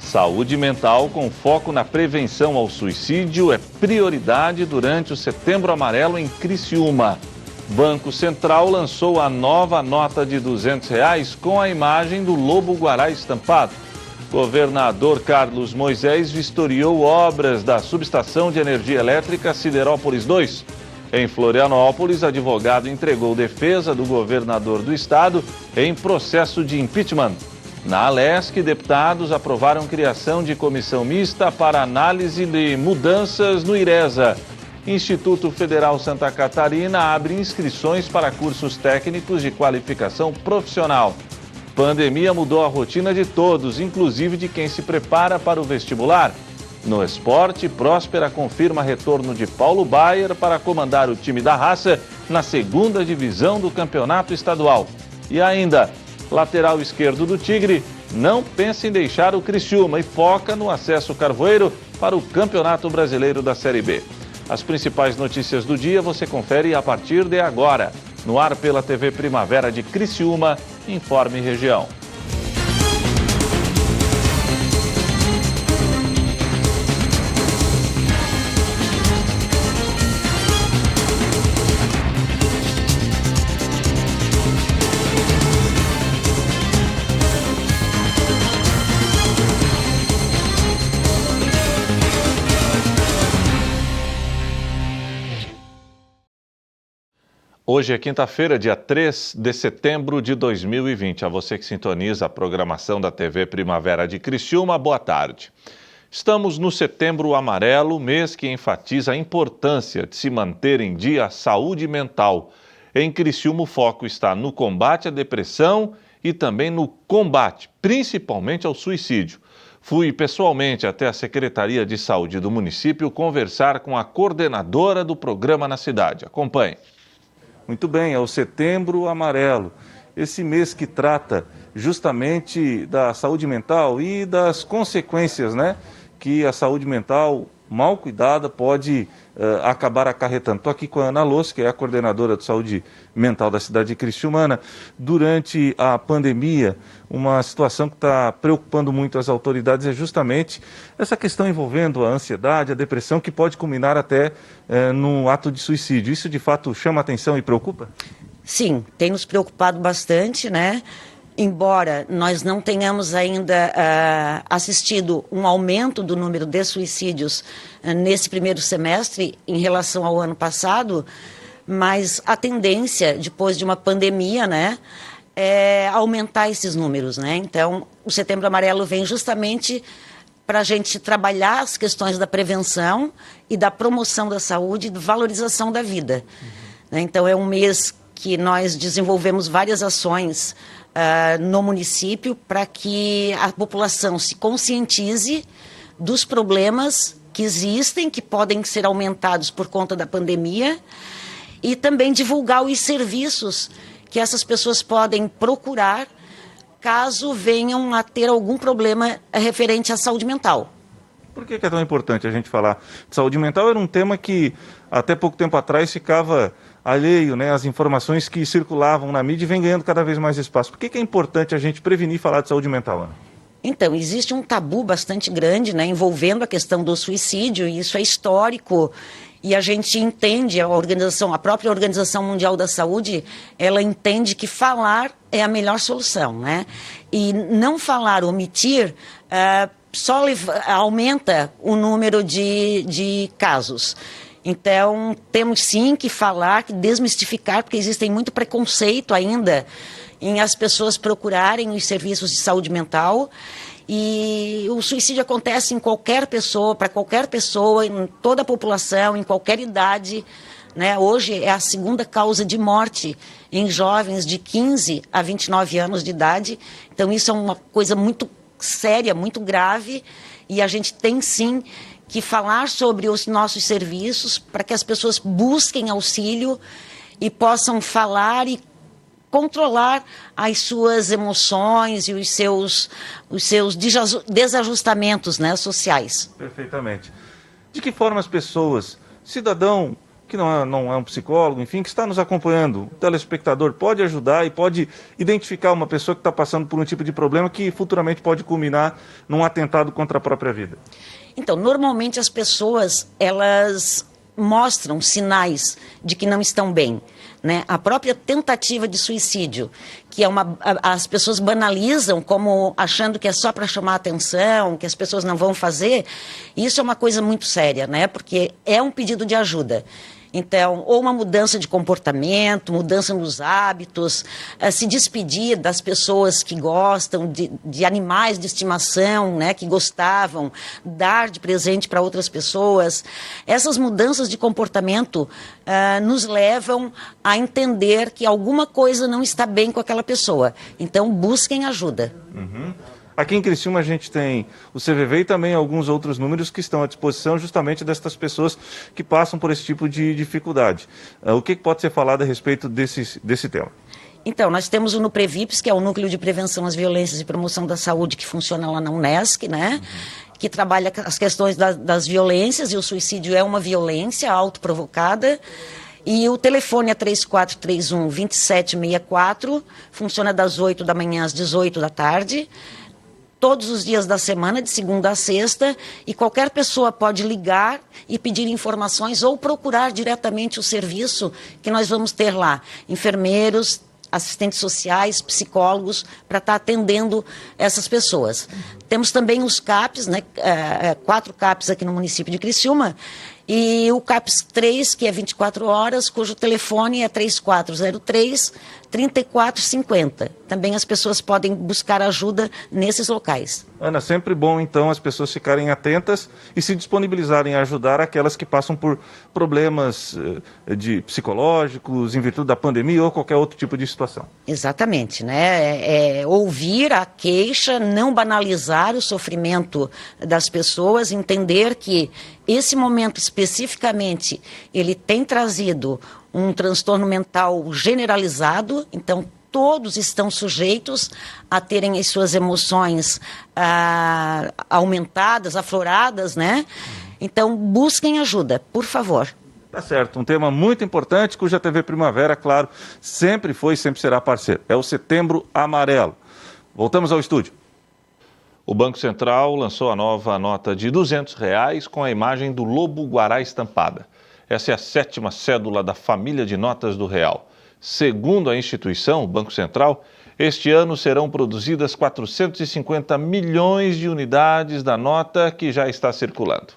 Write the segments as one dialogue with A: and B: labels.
A: Saúde mental com foco na prevenção ao suicídio é prioridade durante o Setembro Amarelo em Criciúma. Banco Central lançou a nova nota de R$200 com a imagem do lobo-guará estampado. Governador Carlos Moisés vistoriou obras da subestação de energia elétrica Siderópolis 2. Em Florianópolis, advogado entregou defesa do governador do estado em processo de impeachment. Na Alesc, deputados aprovaram criação de comissão mista para análise de mudanças no IRESA. Instituto Federal Santa Catarina abre inscrições para cursos técnicos de qualificação profissional. Pandemia mudou a rotina de todos, inclusive de quem se prepara para o vestibular. No esporte, Próspera confirma retorno de Paulo Baier para comandar o time da raça na segunda divisão do campeonato estadual. E ainda, lateral esquerdo do Tigre não pensa em deixar o Criciúma e foca no acesso carvoeiro para o Campeonato Brasileiro da Série B. As principais notícias do dia você confere a partir de agora. No ar pela TV Primavera de Criciúma, Informe Região. Hoje é quinta-feira, dia 3 de setembro de 2020. A você que sintoniza a programação da TV Primavera de Criciúma, boa tarde. Estamos no Setembro Amarelo, mês que enfatiza a importância de se manter em dia a saúde mental. Em Criciúma, o foco está no combate à depressão e também no combate, principalmente ao suicídio. Fui pessoalmente até a Secretaria de Saúde do município conversar com a coordenadora do programa na cidade. Acompanhe. Muito bem, é o Setembro Amarelo, esse mês que trata justamente da saúde mental e das consequências, né, que a saúde mental mal cuidada pode acabar acarretando. Estou aqui com a Ana Loss, que é a coordenadora de saúde mental da cidade de Criciúma. Durante a pandemia, uma situação que está preocupando muito as autoridades é justamente essa questão envolvendo a ansiedade, a depressão, que pode culminar até no ato de suicídio. Isso, de fato, chama atenção e preocupa?
B: Sim, tem nos preocupado bastante, né? Embora nós não tenhamos ainda assistido um aumento do número de suicídios nesse primeiro semestre em relação ao ano passado, mas a tendência, depois de uma pandemia, né, é aumentar esses números, né? Então, o Setembro Amarelo vem justamente para a gente trabalhar as questões da prevenção e da promoção da saúde e da valorização da vida. Uhum. Então, é um mês que nós desenvolvemos várias ações no município para que a população se conscientize dos problemas que existem, que podem ser aumentados por conta da pandemia, e também divulgar os serviços que essas pessoas podem procurar caso venham a ter algum problema referente à saúde mental.
A: Por que é tão importante a gente falar de saúde mental? Era um tema que até pouco tempo atrás ficava alheio, né, às informações que circulavam na mídia e vem ganhando cada vez mais espaço. Por que é importante a gente prevenir e falar de saúde mental, Ana?
B: Então, existe um tabu bastante grande, né, envolvendo a questão do suicídio, e isso é histórico, e a gente entende, a própria Organização Mundial da Saúde, ela entende que falar é a melhor solução, né? E não falar, omitir, só aumenta o número de casos. Então, temos sim que falar, que desmistificar, porque existem muito preconceito ainda em as pessoas procurarem os serviços de saúde mental. E o suicídio acontece em qualquer pessoa, para qualquer pessoa, em toda a população, em qualquer idade, né? Hoje é a segunda causa de morte em jovens de 15 a 29 anos de idade. Então, isso é uma coisa muito séria, muito grave, e a gente tem sim que falar sobre os nossos serviços para que as pessoas busquem auxílio e possam falar e controlar as suas emoções e os seus desajustamentos, né, sociais.
A: Perfeitamente. De que forma as pessoas, cidadão que não é um psicólogo, enfim, que está nos acompanhando, o telespectador pode ajudar e pode identificar uma pessoa que está passando por um tipo de problema que futuramente pode culminar num atentado contra a própria vida?
B: Então, normalmente as pessoas, elas mostram sinais de que não estão bem, né? A própria tentativa de suicídio, que é as pessoas banalizam como achando que é só para chamar atenção, que as pessoas não vão fazer, isso é uma coisa muito séria, né? Porque é um pedido de ajuda. Então, ou uma mudança de comportamento, mudança nos hábitos, se despedir das pessoas que gostam de animais de estimação, né, que gostavam, dar de presente para outras pessoas. Essas mudanças de comportamento nos levam a entender que alguma coisa não está bem com aquela pessoa. Então, busquem ajuda.
A: Uhum. Aqui em Criciúma a gente tem o CVV e também alguns outros números que estão à disposição justamente destas pessoas que passam por esse tipo de dificuldade. O que pode ser falado a respeito desse tema?
B: Então, nós temos o NUPREVIPS, que é o Núcleo de Prevenção às Violências e Promoção da Saúde, que funciona lá na Unesc, né? Que trabalha as questões das violências, e o suicídio é uma violência autoprovocada. E o telefone é 3431-2764, funciona das 8 da manhã às 18 da tarde. Todos os dias da semana, de segunda a sexta, e qualquer pessoa pode ligar e pedir informações ou procurar diretamente o serviço que nós vamos ter lá. Enfermeiros, assistentes sociais, psicólogos, para estar atendendo essas pessoas. Temos também os CAPs, né, 4 CAPs aqui no município de Criciúma, e o CAPS 3, que é 24 horas, cujo telefone é 3403-3450. Também as pessoas podem buscar ajuda nesses locais.
A: Ana, sempre bom então as pessoas ficarem atentas e se disponibilizarem a ajudar aquelas que passam por problemas psicológicos em virtude da pandemia ou qualquer outro tipo de situação.
B: Exatamente, né? Ouvir a queixa, não banalizar o sofrimento das pessoas, entender que esse momento especificamente ele tem trazido um transtorno mental generalizado, então todos estão sujeitos a terem as suas emoções aumentadas, afloradas, né? Então busquem ajuda, por favor.
A: Tá certo, um tema muito importante cuja TV Primavera, claro, sempre foi e sempre será parceiro. É o Setembro Amarelo. Voltamos ao estúdio. O Banco Central lançou a nova nota de R$200 com a imagem do lobo-guará estampada. Essa é a 7ª cédula da família de notas do real. Segundo a instituição, o Banco Central, este ano serão produzidas 450 milhões de unidades da nota que já está circulando.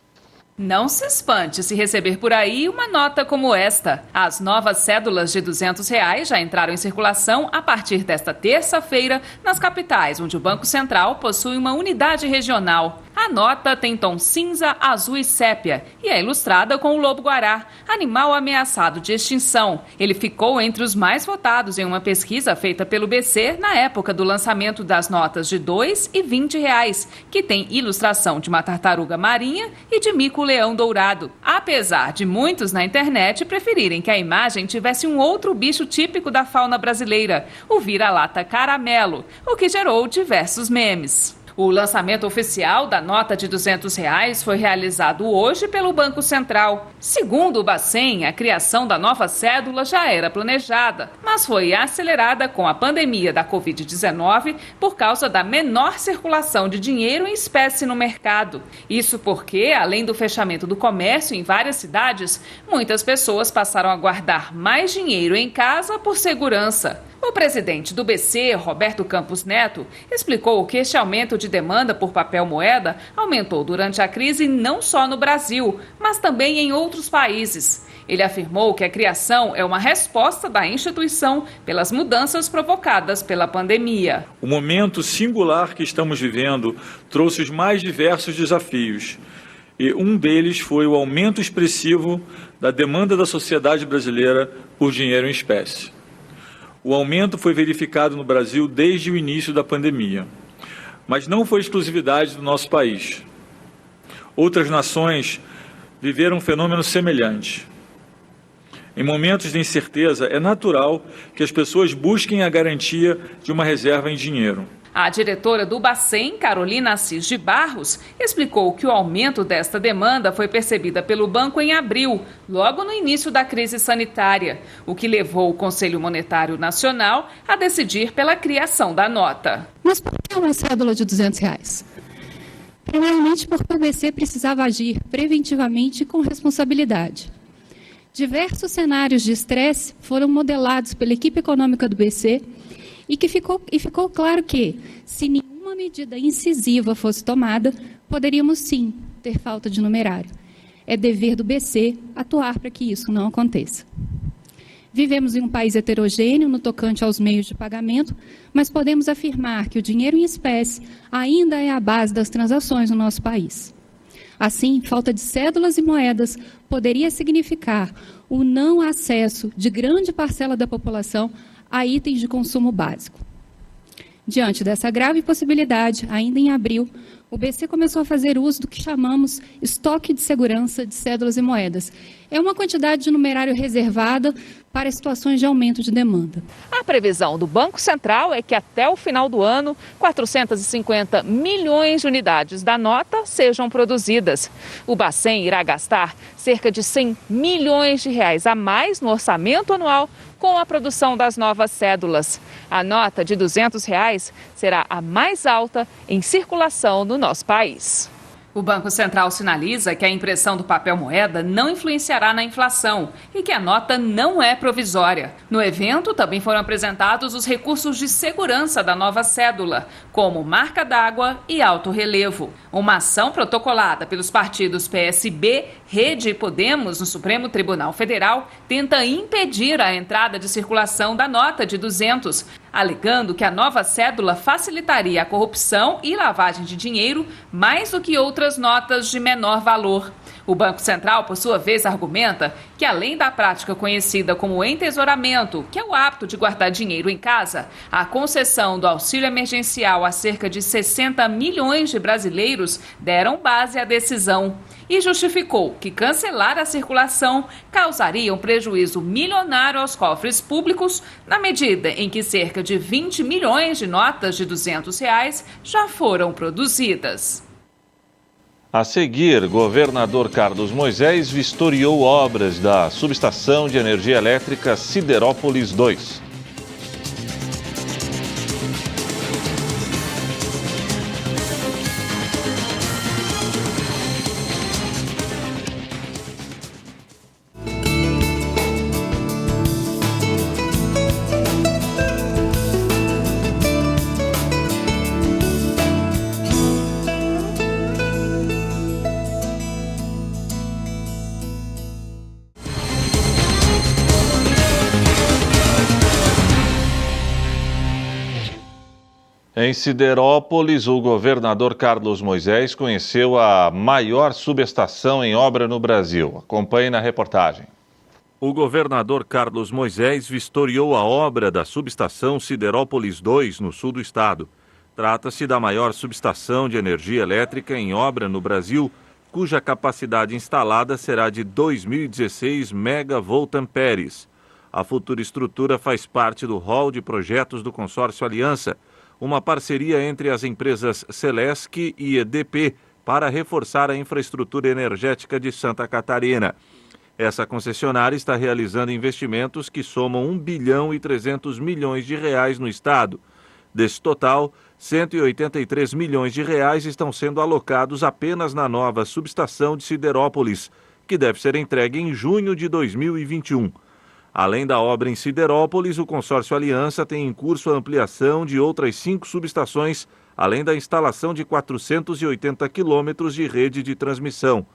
C: Não se espante se receber por aí uma nota como esta. As novas cédulas de R$200 já entraram em circulação a partir desta terça-feira nas capitais, onde o Banco Central possui uma unidade regional. A nota tem tom cinza, azul e sépia e é ilustrada com o lobo-guará, animal ameaçado de extinção. Ele ficou entre os mais votados em uma pesquisa feita pelo BC na época do lançamento das notas de R$2 e R$20, que tem ilustração de uma tartaruga marinha e de mico-leão dourado. Apesar de muitos na internet preferirem que a imagem tivesse um outro bicho típico da fauna brasileira, o vira-lata caramelo, o que gerou diversos memes. O lançamento oficial da nota de R$200 foi realizado hoje pelo Banco Central. Segundo o Bacen, a criação da nova cédula já era planejada, mas foi acelerada com a pandemia da Covid-19 por causa da menor circulação de dinheiro em espécie no mercado. Isso porque, além do fechamento do comércio em várias cidades, muitas pessoas passaram a guardar mais dinheiro em casa por segurança. O presidente do BC, Roberto Campos Neto, explicou que este aumento de demanda por papel moeda aumentou durante a crise não só no Brasil, mas também em outros países. Ele afirmou que a criação é uma resposta da instituição pelas mudanças provocadas pela pandemia.
D: O momento singular que estamos vivendo trouxe os mais diversos desafios. E um deles foi o aumento expressivo da demanda da sociedade brasileira por dinheiro em espécie. O aumento foi verificado no Brasil desde o início da pandemia, mas não foi exclusividade do nosso país. Outras nações viveram um fenômeno semelhante. Em momentos de incerteza, é natural que as pessoas busquem a garantia de uma reserva em dinheiro.
C: A diretora do Bacen, Carolina Assis de Barros, explicou que o aumento desta demanda foi percebida pelo banco em abril, logo no início da crise sanitária, o que levou o Conselho Monetário Nacional a decidir pela criação da nota.
E: Mas por que uma cédula de R$200? Primeiramente porque o BC precisava agir preventivamente e com responsabilidade. Diversos cenários de estresse foram modelados pela equipe econômica do BC e ficou claro que, se nenhuma medida incisiva fosse tomada, poderíamos sim ter falta de numerário. É dever do BC atuar para que isso não aconteça. Vivemos em um país heterogêneo no tocante aos meios de pagamento, mas podemos afirmar que o dinheiro em espécie ainda é a base das transações no nosso país. Assim, falta de cédulas e moedas poderia significar o não acesso de grande parcela da população a itens de consumo básico. Diante dessa grave possibilidade, ainda em abril, o BC começou a fazer uso do que chamamos estoque de segurança de cédulas e moedas. É uma quantidade de numerário reservada para situações de aumento de demanda.
C: A previsão do Banco Central é que até o final do ano, 450 milhões de unidades da nota sejam produzidas. O Bacen irá gastar cerca de 100 milhões de reais a mais no orçamento anual com a produção das novas cédulas. A nota de R$200 será a mais alta em circulação no nosso país. O Banco Central sinaliza que a impressão do papel moeda não influenciará na inflação e que a nota não é provisória. No evento, também foram apresentados os recursos de segurança da nova cédula, como marca d'água e alto relevo. Uma ação protocolada pelos partidos PSB, Rede e Podemos no Supremo Tribunal Federal tenta impedir a entrada de circulação da nota de 200, alegando que a nova cédula facilitaria a corrupção e lavagem de dinheiro mais do que outras notas de menor valor. O Banco Central, por sua vez, argumenta que, além da prática conhecida como entesouramento, que é o hábito de guardar dinheiro em casa, a concessão do auxílio emergencial a cerca de 60 milhões de brasileiros deram base à decisão. E justificou que cancelar a circulação causaria um prejuízo milionário aos cofres públicos, na medida em que cerca de 20 milhões de notas de R$200 já foram produzidas.
A: A seguir, governador Carlos Moisés vistoriou obras da subestação de energia elétrica Siderópolis 2. Em Siderópolis, o governador Carlos Moisés conheceu a maior subestação em obra no Brasil. Acompanhe na reportagem. O governador Carlos Moisés vistoriou a obra da subestação Siderópolis 2, no sul do estado. Trata-se da maior subestação de energia elétrica em obra no Brasil, cuja capacidade instalada será de 2.016 megavoltamperes. A futura estrutura faz parte do rol de projetos do consórcio Aliança, uma parceria entre as empresas Celesc e EDP para reforçar a infraestrutura energética de Santa Catarina. Essa concessionária está realizando investimentos que somam 1 bilhão e 300 milhões de reais no estado. Desse total, 183 milhões de reais estão sendo alocados apenas na nova subestação de Siderópolis, que deve ser entregue em junho de 2021. Além da obra em Siderópolis, o consórcio Aliança tem em curso a ampliação de outras 5 subestações, além da instalação de 480 quilômetros de rede de transmissão.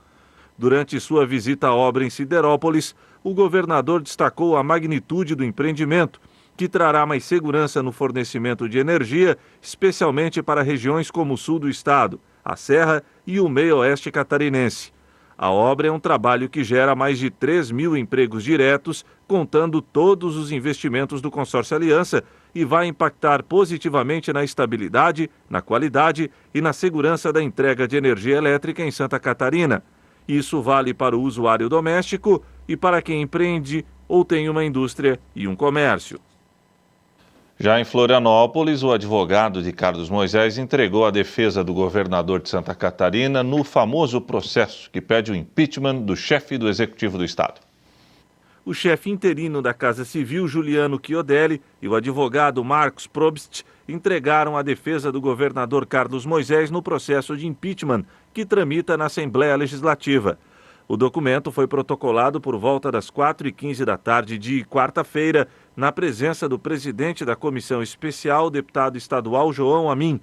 A: Durante sua visita à obra em Siderópolis, o governador destacou a magnitude do empreendimento, que trará mais segurança no fornecimento de energia, especialmente para regiões como o sul do estado, a Serra e o meio-oeste catarinense. A obra é um trabalho que gera mais de 3.000 empregos diretos, contando todos os investimentos do consórcio Aliança, e vai impactar positivamente na estabilidade, na qualidade e na segurança da entrega de energia elétrica em Santa Catarina. Isso vale para o usuário doméstico e para quem empreende ou tem uma indústria e um comércio. Já em Florianópolis, o advogado de Carlos Moisés entregou a defesa do governador de Santa Catarina no famoso processo que pede o impeachment do chefe do Executivo do Estado. O chefe interino da Casa Civil, Juliano Chiodelli, e o advogado Marcos Probst entregaram a defesa do governador Carlos Moisés no processo de impeachment que tramita na Assembleia Legislativa. O documento foi protocolado por volta das 4h15 da tarde de quarta-feira, na presença do presidente da Comissão Especial, deputado estadual João Amin.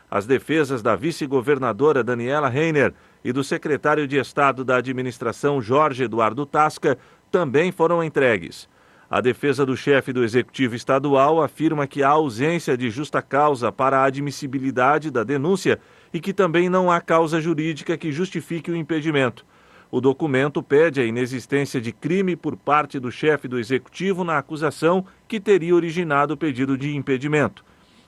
A: As defesas da vice-governadora Daniela Reiner e do secretário de Estado da Administração, Jorge Eduardo Tasca, também foram entregues. A defesa do chefe do Executivo Estadual afirma que há ausência de justa causa para a admissibilidade da denúncia e que também não há causa jurídica que justifique o impedimento. O documento pede a inexistência de crime por parte do chefe do Executivo na acusação que teria originado o pedido de impedimento.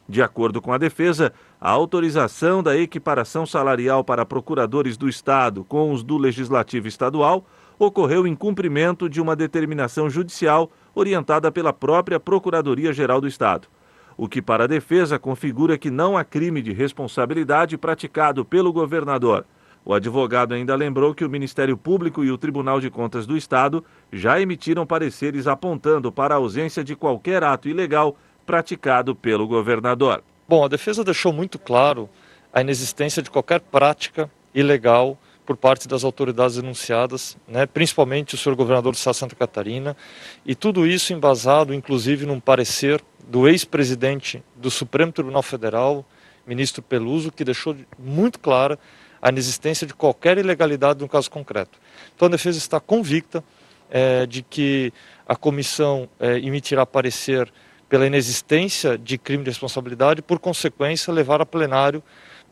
A: De acordo com a defesa, a autorização da equiparação salarial para procuradores do Estado com os do Legislativo Estadual ocorreu em cumprimento de uma determinação judicial orientada pela própria Procuradoria-Geral do Estado. O que para a defesa configura que não há crime de responsabilidade praticado pelo governador. O advogado ainda lembrou que o Ministério Público e o Tribunal de Contas do Estado já emitiram pareceres apontando para a ausência de qualquer ato ilegal praticado pelo governador.
F: Bom, a defesa deixou muito claro a inexistência de qualquer prática ilegal por parte das autoridades denunciadas, principalmente o senhor governador do estado de Santa Catarina, e tudo isso embasado, inclusive, num parecer do ex-presidente do Supremo Tribunal Federal, ministro Peluso, que deixou muito clara a inexistência de qualquer ilegalidade no caso concreto. Então a defesa está convicta de que a comissão emitirá parecer pela inexistência de crime de responsabilidade, por consequência levar a plenário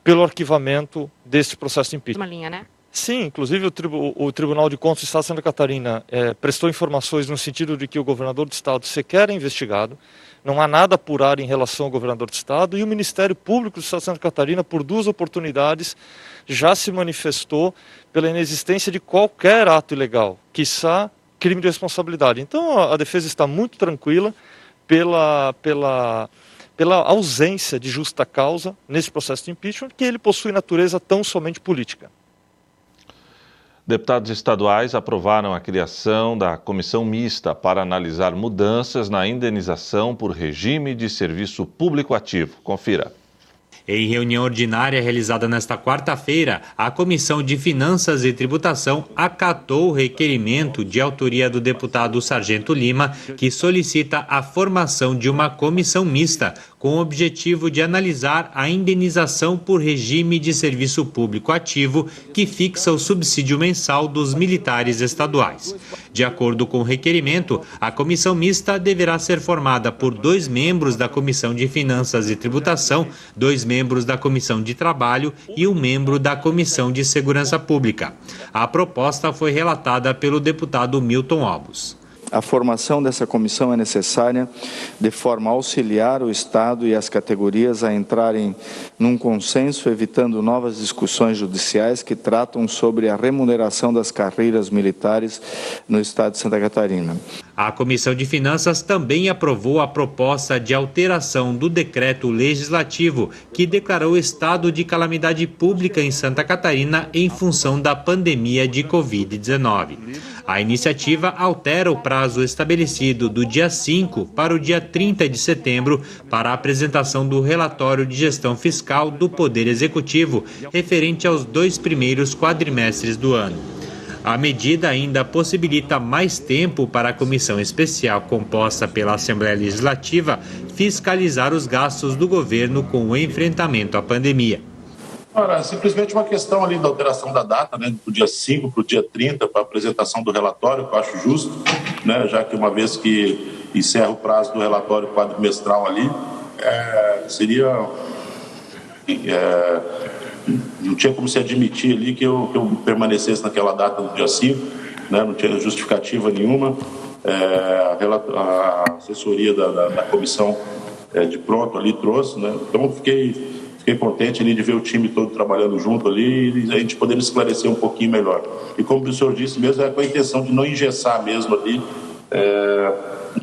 F: pelo arquivamento deste processo de impeachment.
G: Uma linha, né?
F: Sim, inclusive o Tribunal de Contas do Estado de Santa Catarina prestou informações no sentido de que o governador do Estado sequer é investigado, não há nada a apurar em relação ao governador do Estado, e o Ministério Público do Estado de Santa Catarina, por 2 oportunidades, já se manifestou pela inexistência de qualquer ato ilegal, quiçá crime de responsabilidade. Então a defesa está muito tranquila pela ausência de justa causa nesse processo de impeachment, que ele possui natureza tão somente política.
A: Deputados estaduais aprovaram a criação da comissão mista para analisar mudanças na indenização por regime de serviço público ativo. Confira.
H: Em reunião ordinária realizada nesta quarta-feira, a Comissão de Finanças e Tributação acatou o requerimento de autoria do deputado Sargento Lima, que solicita a formação de uma comissão mista com o objetivo de analisar a indenização por regime de serviço público ativo que fixa o subsídio mensal dos militares estaduais. De acordo com o requerimento, a comissão mista deverá ser formada por 2 membros da Comissão de Finanças e Tributação, 2 membros da Comissão de Trabalho e 1 membro da Comissão de Segurança Pública. A proposta foi relatada pelo deputado Milton Albos.
I: A formação dessa comissão é necessária de forma a auxiliar o Estado e as categorias a entrarem num consenso, evitando novas discussões judiciais que tratam sobre a remuneração das carreiras militares no Estado de Santa Catarina.
H: A Comissão de Finanças também aprovou a proposta de alteração do decreto legislativo que declarou estado de calamidade pública em Santa Catarina em função da pandemia de Covid-19. A iniciativa altera o prazo estabelecido do dia 5 para o dia 30 de setembro para a apresentação do relatório de gestão fiscal do Poder Executivo, referente aos 2 primeiros quadrimestres do ano. A medida ainda possibilita mais tempo para a comissão especial composta pela Assembleia Legislativa fiscalizar os gastos do governo com o enfrentamento à pandemia.
J: Ora, simplesmente uma questão ali da alteração da data, do dia 5 para o dia 30, para a apresentação do relatório, que eu acho justo, já que uma vez que encerra o prazo do relatório quadrimestral ali, seria... não tinha como se admitir ali que eu permanecesse naquela data do dia 5, não tinha justificativa nenhuma. A assessoria da comissão de pronto ali trouxe, então fiquei contente ali de ver o time todo trabalhando junto ali e a gente podendo esclarecer um pouquinho melhor. E como o senhor disse mesmo, com a intenção de não engessar mesmo ali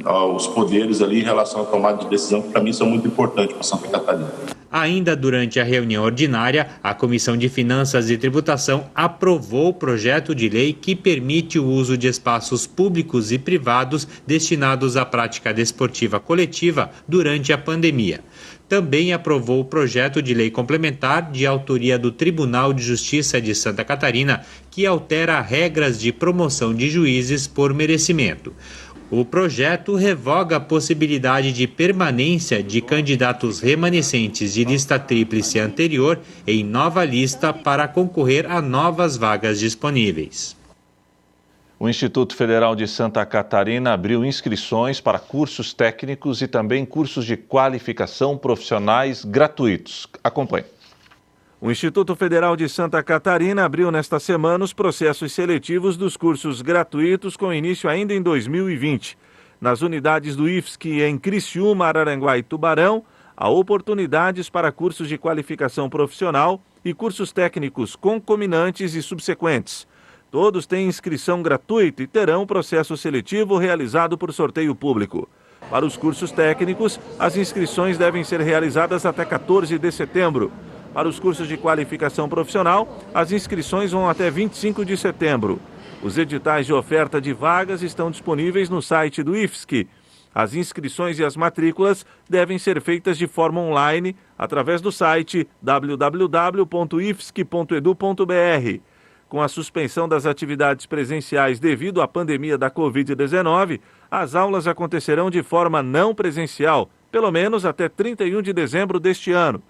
J: aos poderes ali em relação à tomada de decisão, que para mim são muito importantes para Santa Catarina.
H: Ainda durante a reunião ordinária, a Comissão de Finanças e Tributação aprovou o projeto de lei que permite o uso de espaços públicos e privados destinados à prática desportiva coletiva durante a pandemia. Também aprovou o projeto de lei complementar de autoria do Tribunal de Justiça de Santa Catarina, que altera regras de promoção de juízes por merecimento. O projeto revoga a possibilidade de permanência de candidatos remanescentes de lista tríplice anterior em nova lista para concorrer a novas vagas disponíveis.
A: O Instituto Federal de Santa Catarina abriu inscrições para cursos técnicos e também cursos de qualificação profissionais gratuitos. Acompanhe.
G: O Instituto Federal de Santa Catarina abriu nesta semana os processos seletivos dos cursos gratuitos com início ainda em 2020. Nas unidades do IFSC em Criciúma, Araranguá e Tubarão, há oportunidades para cursos de qualificação profissional e cursos técnicos concomitantes e subsequentes. Todos têm inscrição gratuita e terão processo seletivo realizado por sorteio público. Para os cursos técnicos, as inscrições devem ser realizadas até 14 de setembro. Para os cursos de qualificação profissional, as inscrições vão até 25 de setembro. Os editais de oferta de vagas estão disponíveis no site do IFSC. As inscrições e as matrículas devem ser feitas de forma online através do site www.ifsc.edu.br. Com a suspensão das atividades presenciais devido à pandemia da Covid-19, as aulas acontecerão de forma não presencial, pelo menos até 31 de dezembro deste ano.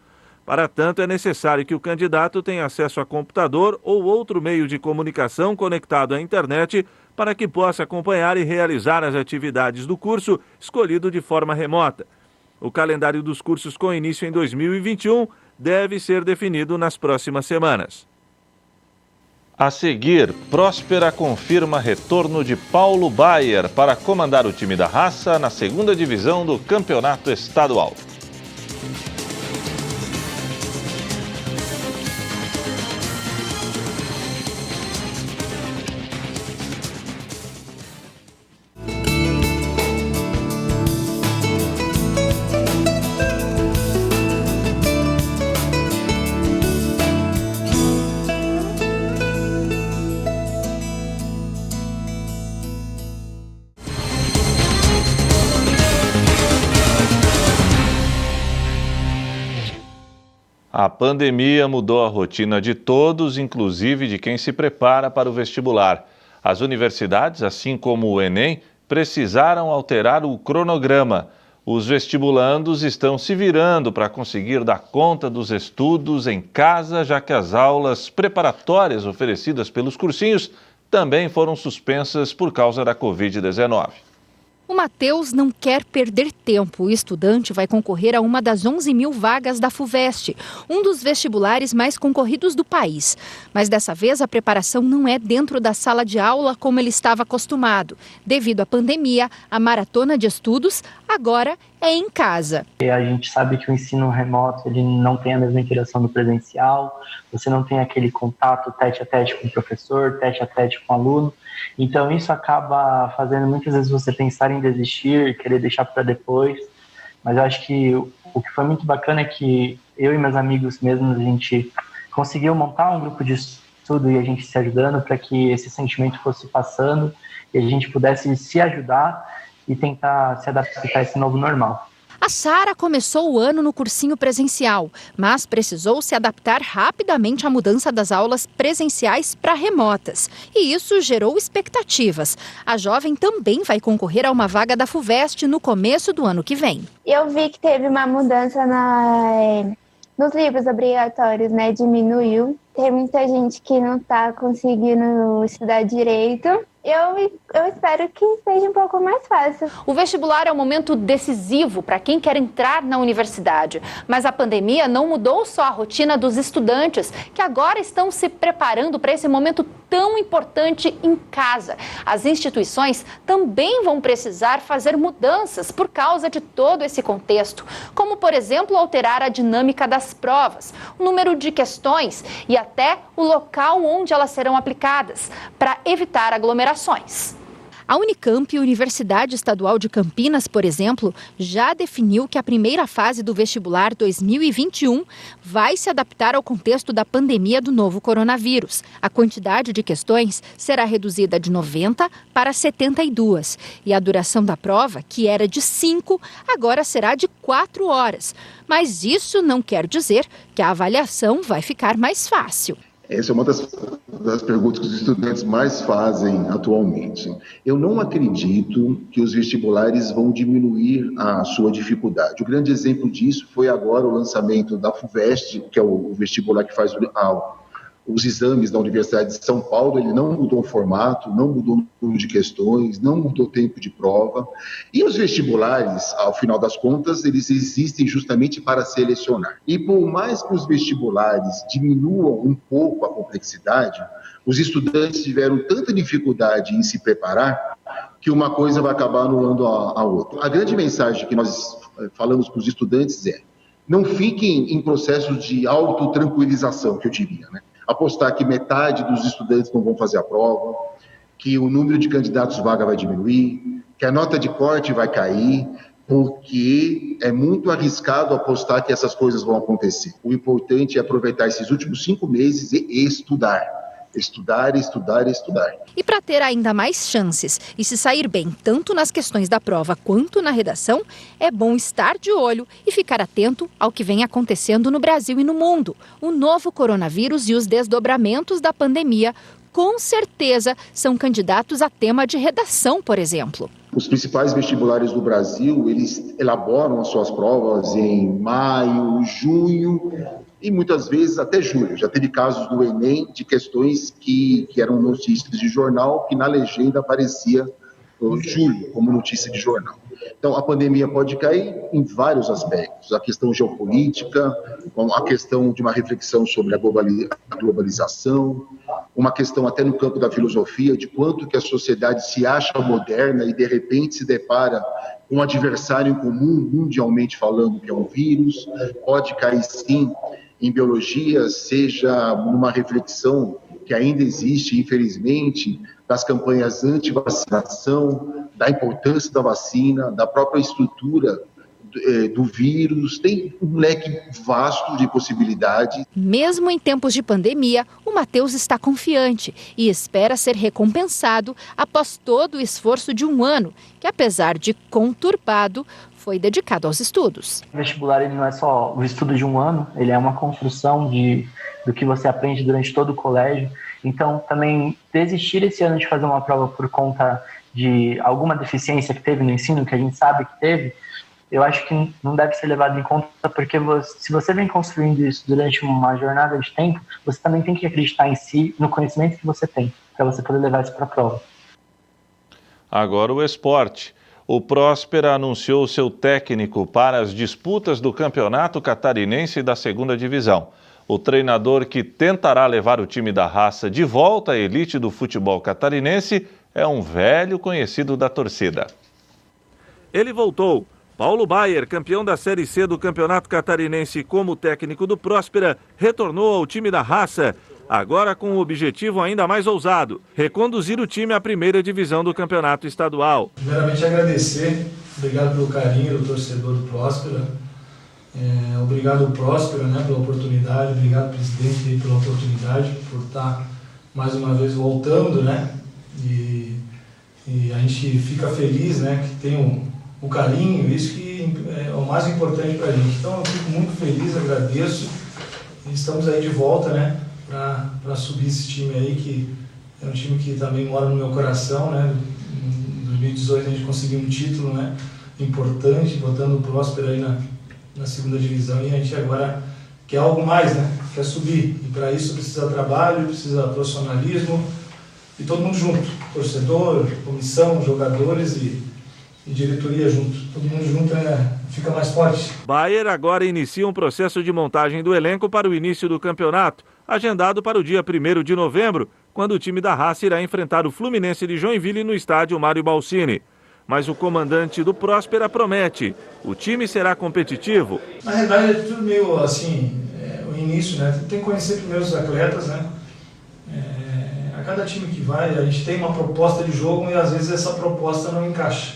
G: Para tanto, é necessário que o candidato tenha acesso a computador ou outro meio de comunicação conectado à internet para que possa acompanhar e realizar as atividades do curso escolhido de forma remota. O calendário dos cursos com início em 2021 deve ser definido nas próximas semanas.
A: A seguir, Próspera confirma retorno de Paulo Baier para comandar o time da raça na segunda divisão do Campeonato Estadual. A pandemia mudou a rotina de todos, inclusive de quem se prepara para o vestibular. As universidades, assim como o Enem, precisaram alterar o cronograma. Os vestibulandos estão se virando para conseguir dar conta dos estudos em casa, já que as aulas preparatórias oferecidas pelos cursinhos também foram suspensas por causa da Covid-19.
K: O Matheus não quer perder tempo. O estudante vai concorrer a uma das 11 mil vagas da FUVEST, um dos vestibulares mais concorridos do país. Mas dessa vez a preparação não é dentro da sala de aula como ele estava acostumado. Devido à pandemia, a maratona de estudos agora é em casa.
L: A gente sabe que o ensino remoto ele não tem a mesma interação do presencial, você não tem aquele contato tete a tete com o professor, tete a tete com o aluno. Então isso acaba fazendo muitas vezes você pensar em desistir, querer deixar para depois. Mas eu acho que o que foi muito bacana é que eu e meus amigos mesmo, a gente conseguiu montar um grupo de estudo e a gente se ajudando para que esse sentimento fosse passando e a gente pudesse se ajudar e tentar se adaptar a esse novo normal.
K: A Sara começou o ano no cursinho presencial, mas precisou se adaptar rapidamente à mudança das aulas presenciais para remotas. E isso gerou expectativas. A jovem também vai concorrer a uma vaga da FUVEST no começo do ano que vem.
M: Eu vi que teve uma mudança nos livros obrigatórios, né? Diminuiu. Tem muita gente que não está conseguindo estudar direito. Eu espero que seja um pouco mais fácil.
K: O vestibular é um momento decisivo para quem quer entrar na universidade. Mas a pandemia não mudou só a rotina dos estudantes, que agora estão se preparando para esse momento tão importante em casa. As instituições também vão precisar fazer mudanças por causa de todo esse contexto, como, por exemplo, alterar a dinâmica das provas, o número de questões e até o local onde elas serão aplicadas, para evitar aglomerações.
N: A Unicamp, Universidade Estadual de Campinas, por exemplo, já definiu que a primeira fase do vestibular 2021 vai se adaptar ao contexto da pandemia do novo coronavírus. A quantidade de questões será reduzida de 90 para 72 e a duração da prova, que era de 5, agora será de 4 horas. Mas isso não quer dizer que a avaliação vai ficar mais fácil.
O: Essa é uma das perguntas que os estudantes mais fazem atualmente. Eu não acredito que os vestibulares vão diminuir a sua dificuldade. O grande exemplo disso foi agora o lançamento da FUVEST, que é o vestibular que faz os exames da Universidade de São Paulo. Ele não mudou o formato, não mudou o número de questões, não mudou o tempo de prova. E os vestibulares, ao final das contas, eles existem justamente para selecionar. E por mais que os vestibulares diminuam um pouco a complexidade, os estudantes tiveram tanta dificuldade em se preparar que uma coisa vai acabar anulando a outra. A grande mensagem que nós falamos para os estudantes é: não fiquem em processo de autotranquilização, que eu diria, né? Apostar que metade dos estudantes não vão fazer a prova, que o número de candidatos vaga vai diminuir, que a nota de corte vai cair, porque é muito arriscado apostar que essas coisas vão acontecer. O importante é aproveitar esses últimos 5 meses e estudar. Estudar, estudar, estudar.
N: E para ter ainda mais chances e se sair bem tanto nas questões da prova quanto na redação, é bom estar de olho e ficar atento ao que vem acontecendo no Brasil e no mundo. O novo coronavírus e os desdobramentos da pandemia, com certeza, são candidatos a tema de redação, por exemplo.
O: Os principais vestibulares do Brasil, eles elaboram as suas provas em maio, junho e muitas vezes até julho. Já teve casos do Enem de questões que eram notícias de jornal, que na legenda aparecia julho como notícia de jornal. Então, a pandemia pode cair em vários aspectos. A questão geopolítica, a questão de uma reflexão sobre a globalização, uma questão até no campo da filosofia, de quanto que a sociedade se acha moderna e, de repente, se depara com um adversário em comum, mundialmente falando, que é um vírus. Pode cair, sim, em biologia, seja numa reflexão que ainda existe, infelizmente, das campanhas anti-vacinação, da importância da vacina, da própria estrutura do vírus. Tem um leque vasto de possibilidades.
N: Mesmo em tempos de pandemia, o Matheus está confiante e espera ser recompensado após todo o esforço de 1 ano, que apesar de conturbado, foi dedicado aos estudos.
L: O vestibular ele não é só o estudo de 1 ano, ele é uma construção do que você aprende durante todo o colégio. Então, também desistir esse ano de fazer uma prova por conta de alguma deficiência que teve no ensino, que a gente sabe que teve, eu acho que não deve ser levado em conta, porque se você vem construindo isso durante uma jornada de tempo, você também tem que acreditar em si, no conhecimento que você tem, para você poder levar isso para a prova.
A: Agora o esporte. O Próspera anunciou seu técnico para as disputas do Campeonato Catarinense da 2ª Divisão. O treinador que tentará levar o time da raça de volta à elite do futebol catarinense é um velho conhecido da torcida.
G: Ele voltou. Paulo Baier, campeão da Série C do Campeonato Catarinense como técnico do Próspera, retornou ao time da raça, agora com um objetivo ainda mais ousado: reconduzir o time à 1ª Divisão do Campeonato Estadual.
P: Primeiramente agradecer, obrigado pelo carinho do torcedor do Próspera, obrigado ao Próspera, pela oportunidade, obrigado presidente pela oportunidade, por estar mais uma vez voltando, e a gente fica feliz, que tem o carinho, isso que é o mais importante para a gente. Então eu fico muito feliz, agradeço, e estamos aí de volta, para subir esse time aí, que é um time que também mora no meu coração, Em 2018 a gente conseguiu um título, importante, botando o Próspera aí na 2ª Divisão, e a gente agora quer algo mais, quer subir, e para isso precisa trabalho, precisa profissionalismo, e todo mundo junto, torcedor, comissão, jogadores e diretoria junto. Todo mundo junto fica mais forte.
G: Baier agora inicia um processo de montagem do elenco para o início do campeonato, agendado para o dia 1º de novembro, quando o time da raça irá enfrentar o Fluminense de Joinville no estádio Mário Balsini. Mas o comandante do Próspera promete: o time será competitivo.
P: Na realidade é tudo meio assim, o início, tem que conhecer primeiro os atletas, a cada cada time que vai, a gente tem uma proposta de jogo e às vezes essa proposta não encaixa.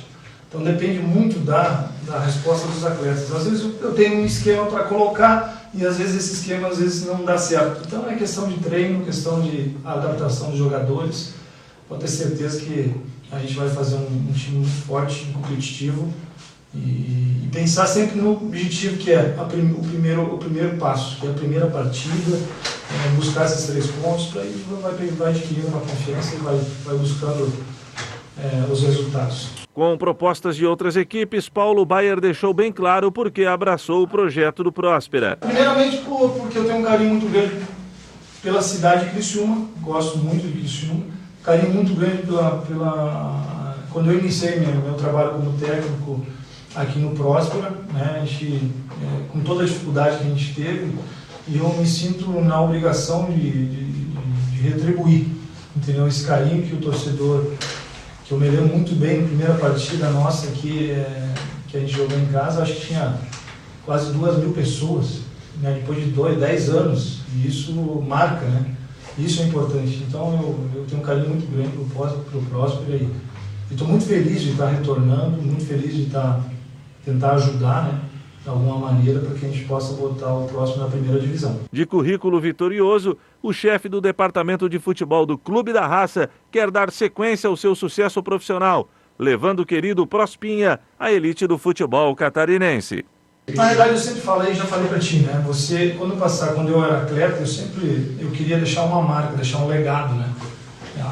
P: Então depende muito da resposta dos atletas. Às vezes eu tenho um esquema para colocar e às vezes esse esquema não dá certo. Então é questão de treino, questão de adaptação dos jogadores. Pode ter certeza que a gente vai fazer um time muito forte, competitivo e pensar sempre no objetivo que é o primeiro passo, que é a primeira partida, buscar esses 3 pontos, para aí vai adquirindo uma confiança e vai buscando os resultados.
G: Com propostas de outras equipes, Paulo Baier deixou bem claro por que abraçou o projeto do Próspera.
P: Primeiramente porque eu tenho um carinho muito grande pela cidade de Criciúma, gosto muito de Criciúma, carinho muito grande quando eu iniciei meu trabalho como técnico aqui no Próspera, né, a gente, com toda a dificuldade que a gente teve, e eu me sinto na obrigação de retribuir, entendeu? Esse carinho que o torcedor, que eu me lembro muito bem, na primeira partida nossa aqui, que a gente jogou em casa, acho que tinha quase 2.000 pessoas, né, depois de 10 anos, e isso marca, né? Isso é importante. Então eu tenho um carinho muito grande pro Próspera e estou muito feliz de estar retornando, muito feliz de tentar ajudar, né, de alguma maneira, para que a gente possa botar o Próspera na primeira divisão.
G: De currículo vitorioso, o chefe do departamento de futebol do Clube da Raça quer dar sequência ao seu sucesso profissional, levando o querido Prospinha à elite do futebol catarinense.
P: Na verdade, eu sempre falei, já falei para ti, né? Quando eu era atleta, eu queria deixar uma marca, deixar um legado, né?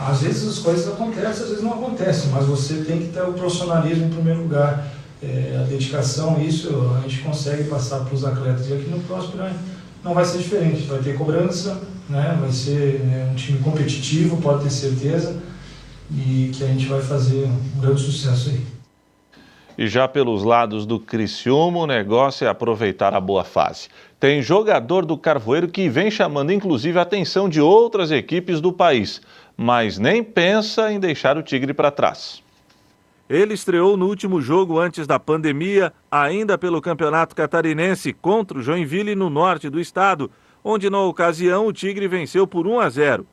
P: Às vezes as coisas acontecem, às vezes não acontecem, mas você tem que ter o profissionalismo em primeiro lugar. A dedicação, isso a gente consegue passar para os atletas. E aqui no Próspera não vai ser diferente, vai ter cobrança, né? Vai ser um time competitivo, pode ter certeza, e que a gente vai fazer um grande sucesso aí.
A: E já pelos lados do Criciúma, o negócio é aproveitar a boa fase. Tem jogador do Carvoeiro que vem chamando inclusive a atenção de outras equipes do país, mas nem pensa em deixar o Tigre para trás.
G: Ele estreou no último jogo antes da pandemia, ainda pelo Campeonato Catarinense, contra o Joinville no norte do estado, onde na ocasião o Tigre venceu por 1-0.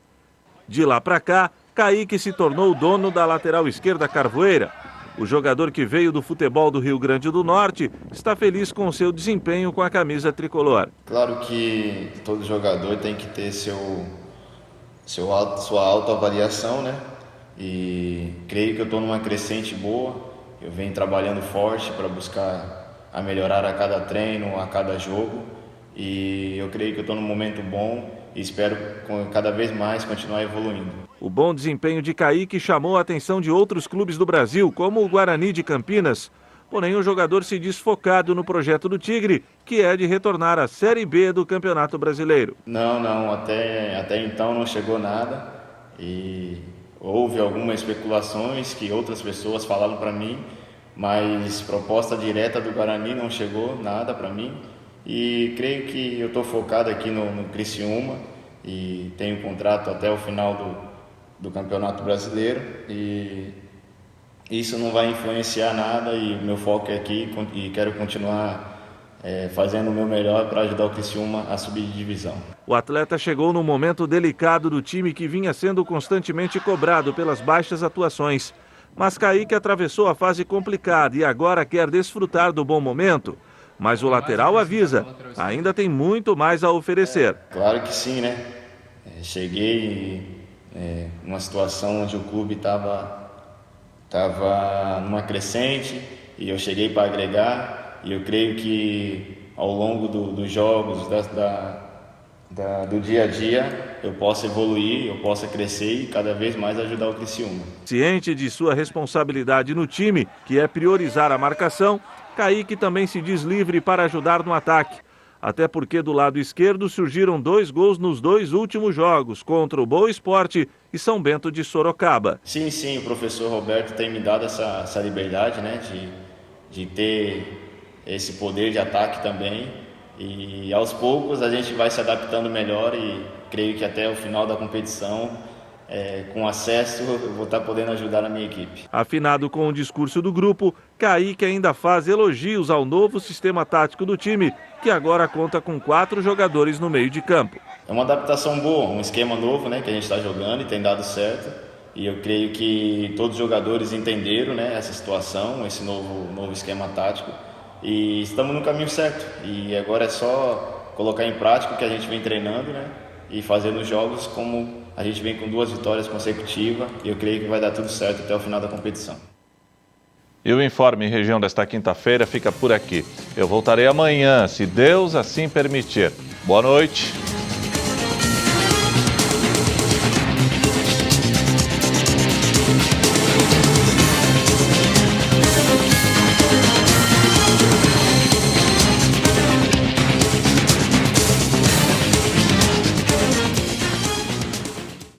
G: De lá para cá, Kaique se tornou o dono da lateral esquerda Carvoeira. O jogador que veio do futebol do Rio Grande do Norte está feliz com seu desempenho com a camisa tricolor.
Q: Claro que todo jogador tem que ter sua autoavaliação, né? E creio que eu estou numa crescente boa. Eu venho trabalhando forte para buscar a melhorar a cada treino, a cada jogo. E eu creio que eu estou num momento bom e espero cada vez mais continuar evoluindo.
G: O bom desempenho de Kaique chamou a atenção de outros clubes do Brasil, como o Guarani de Campinas. Porém, o jogador se diz focado no projeto do Tigre, que é de retornar à Série B do Campeonato Brasileiro.
Q: Não, até então não chegou nada. E houve algumas especulações que outras pessoas falaram para mim, mas proposta direta do Guarani não chegou nada para mim. E creio que eu estou focado aqui no Criciúma e tenho contrato até o final do Campeonato Brasileiro e isso não vai influenciar nada e o meu foco é aqui e quero continuar fazendo o meu melhor para ajudar o Criciúma a subir de divisão.
G: O atleta chegou num momento delicado do time que vinha sendo constantemente cobrado pelas baixas atuações. Mas Kaique atravessou a fase complicada e agora quer desfrutar do bom momento. Mas o lateral avisa, ainda tem muito mais a oferecer.
Q: Claro que sim, né? Cheguei numa situação onde o clube estava numa crescente e eu cheguei para agregar e eu creio que ao longo dos jogos, do dia a dia, eu possa evoluir, eu possa crescer e cada vez mais ajudar o Criciúma.
G: Ciente de sua responsabilidade no time, que é priorizar a marcação, Kaique também se diz livre para ajudar no ataque. Até porque do lado esquerdo surgiram 2 gols nos 2 últimos jogos, contra o Boa Esporte e São Bento de Sorocaba.
Q: Sim, o professor Roberto tem me dado essa liberdade, né, de ter esse poder de ataque também. E aos poucos a gente vai se adaptando melhor e creio que até o final da competição, com acesso, eu vou estar podendo ajudar a minha equipe.
G: Afinado com o discurso do grupo, Kaique ainda faz elogios ao novo sistema tático do time, que agora conta com 4 jogadores no meio de campo.
Q: é uma adaptação boa, um esquema novo, né, que a gente está jogando e tem dado certo. E eu creio que todos os jogadores entenderam, né, essa situação, esse novo esquema tático. E estamos no caminho certo. E agora é só colocar em prática o que a gente vem treinando, né, e fazer nos jogos como a gente vem com 2 vitórias consecutivas. E eu creio que vai dar tudo certo até o final da competição.
A: E o Informe Região desta quinta-feira fica por aqui. Eu voltarei amanhã, se Deus assim permitir. Boa noite.